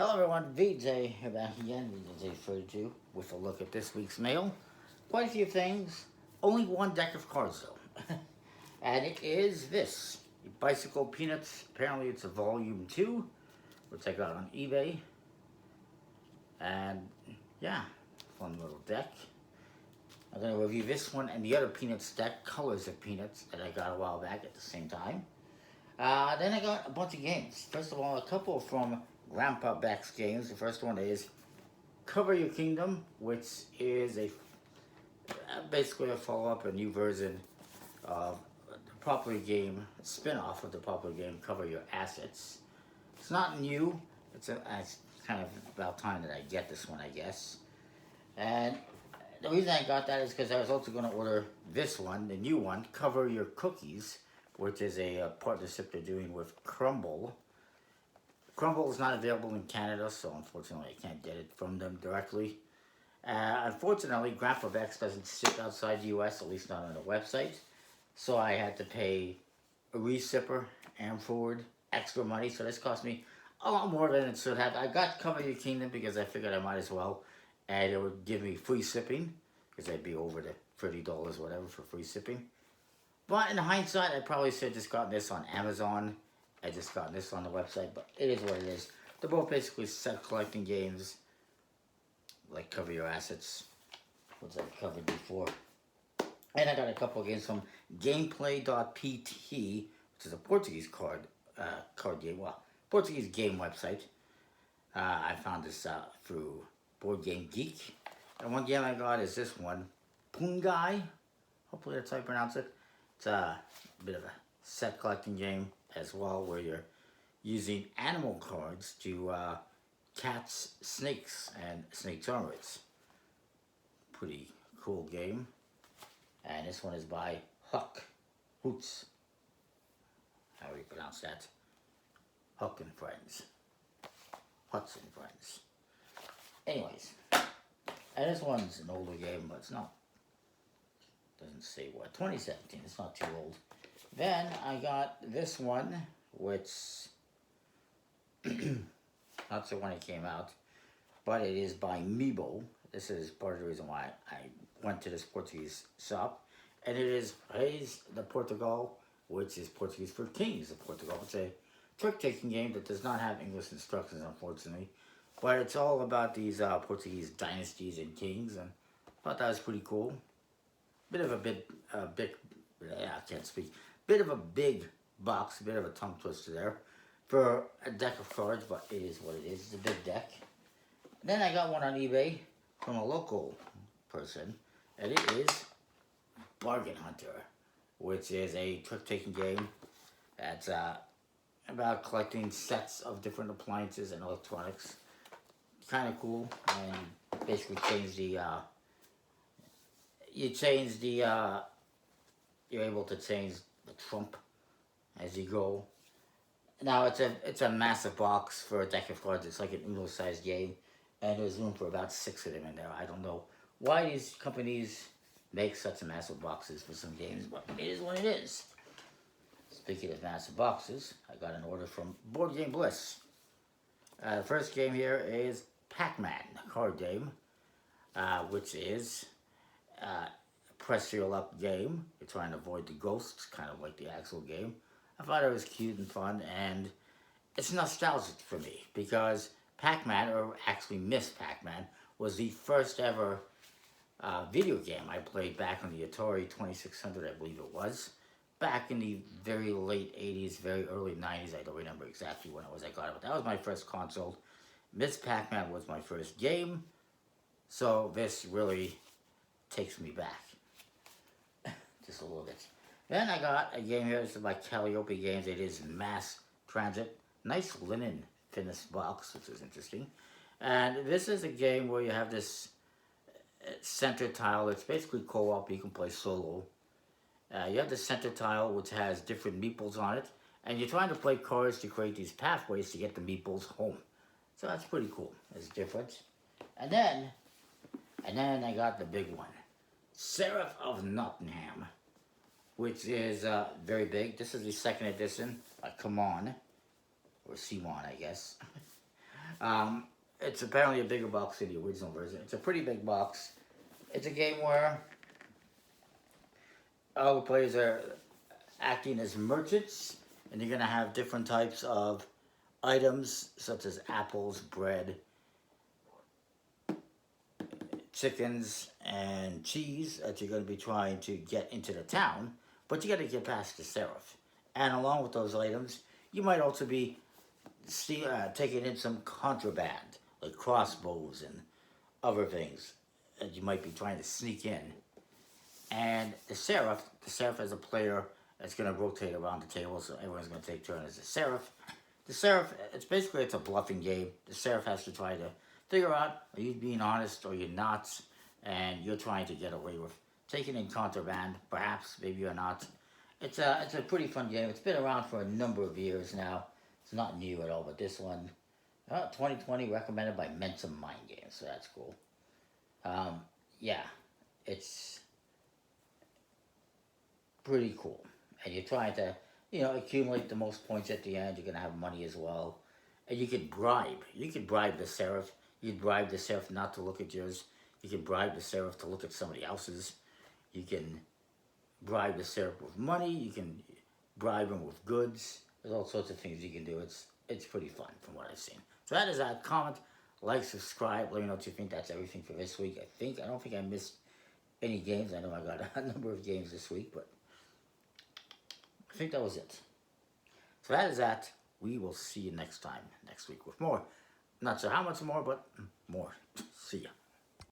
Hello everyone, VJ here back again, VJ32, with a look at this week's mail. Quite a few things, only one deck of cards though. And it is this, Bicycle Peanuts. Apparently it's a volume 2, which I got on eBay. And yeah, fun little deck. I'm going to review this one and the other Peanuts deck, Colors of Peanuts, that I got a while back at the same time. Then I got a bunch of games. First of all, a couple from Grandpa Beck's games. The first one is Cover Your Kingdom, which is basically a follow-up, a new version of the popular game, a spin-off of the popular game Cover Your Assets. It's not new. It's kind of about time that I get this one, I guess. And the reason I got that is because I was also going to order this one, the new one, Cover Your Cookies, which is a partnership they're doing with Crumble. Crumble is not available in Canada, so unfortunately I can't get it from them directly. Unfortunately, Grandpa Beck's doesn't ship outside the US, at least not on the website. So I had to pay a recipper and forward extra money, so this cost me a lot more than it should have. I got Cover Your Kingdom because I figured I might as well, and it would give me free shipping, because I'd be over the $30 whatever for free shipping. But in hindsight, I probably should have just gotten this on Amazon. I just got this on the website, but it is what it is. They're both basically set collecting games, like Cover Your Assets, which I've covered before. And I got a couple of games from gameplay.pt, which is a Portuguese card game, well, Portuguese game website. I found this through Board Game Geek. And one game I got is this one, Pungai. Hopefully that's how you pronounce it. It's a bit of a set collecting game as well, where you're using animal cards to catch snakes and snake charmers. Pretty cool game. And this one is by Hoots. How do you pronounce that? Huck and Friends. Huts and Friends. Anyways, and this one's an older game, but it's not, doesn't say what, 2017, it's not too old. Then I got this one, which, not sure when it came out, but it is by Mebo. This is part of the reason why I went to this Portuguese shop. And it is Reis de Portugal, which is Portuguese for Kings of Portugal. It's a trick-taking game that does not have English instructions, unfortunately. But it's all about these Portuguese dynasties and kings, and I thought that was pretty cool. Bit of a big, I can't speak. Bit of a big box, a bit of a tongue twister there for a deck of cards, but it is what it is. It's a big deck. Then I got one on eBay from a local person, and it is Bargain Hunter, which is a trick-taking game that's about collecting sets of different appliances and electronics. Kind of cool, and basically change the you're able to change the trump as you go. Now it's a massive box for a deck of cards. It's like an Uno-sized game, and there's room for about 6 of them in there. I don't know why these companies make such massive boxes for some games, but it is what it is. Speaking of massive boxes, I got an order from Board Game Bliss. The first game here is PacMan, a card game, which is a press your luck game. You're trying to avoid the ghosts, kind of like the actual game. I thought it was cute and fun, and it's nostalgic for me, because PacMan, or actually Miss PacMan, was the first ever video game I played back on the Atari 2600, I believe it was. Back in the very late 80s, very early 90s, I don't remember exactly when it was I got it, but that was my first console. Miss PacMan was my first game, so this really takes me back, just a little bit. Then I got a game here, this is by Karaoke Games. It is Mass Transit. Nice linen finished box, which is interesting. And this is a game where you have this center tile. It's basically co-op, you can play solo. You have the center tile, which has different meeples on it, and you're trying to play cards to create these pathways to get the meeples home. So that's pretty cool. It's different. And then I got the big one, Serif of Nottingham, which is very big. This is the second edition, Come On, or Simon, I guess. It's apparently a bigger box than the original version. It's a pretty big box. It's a game where all the players are acting as merchants, and you're gonna have different types of items such as apples, bread, chickens, and cheese that you're going to be trying to get into the town, but you got to get past the serif. And along with those items, you might also be taking in some contraband, like crossbows and other things that you might be trying to sneak in. And the serif is a player that's going to rotate around the table, so everyone's going to take turns as a serif. The serif, it's a bluffing game. The serif has to try to figure out, are you being honest or you're not, and you're trying to get away with taking in contraband, perhaps, maybe you're not. It's a pretty fun game. It's been around for a number of years now. It's not new at all, but this one, 2020, recommended by Mentum Mind Games, so that's cool. Yeah, it's pretty cool. And you're trying to, accumulate the most points at the end. You're gonna have money as well, and you can bribe. You can bribe the serif. You can bribe the serif not to look at yours. You can bribe the serif to look at somebody else's. You can bribe the serif with money. You can bribe them with goods. There's all sorts of things you can do. It's pretty fun from what I've seen. So that is that. Comment, like, subscribe. Let me know what you think. That's everything for this week. I don't think I missed any games. I know I got a number of games this week, but I think that was it. So that is that. We will see you next week with more. Not sure how much more, but more. See ya.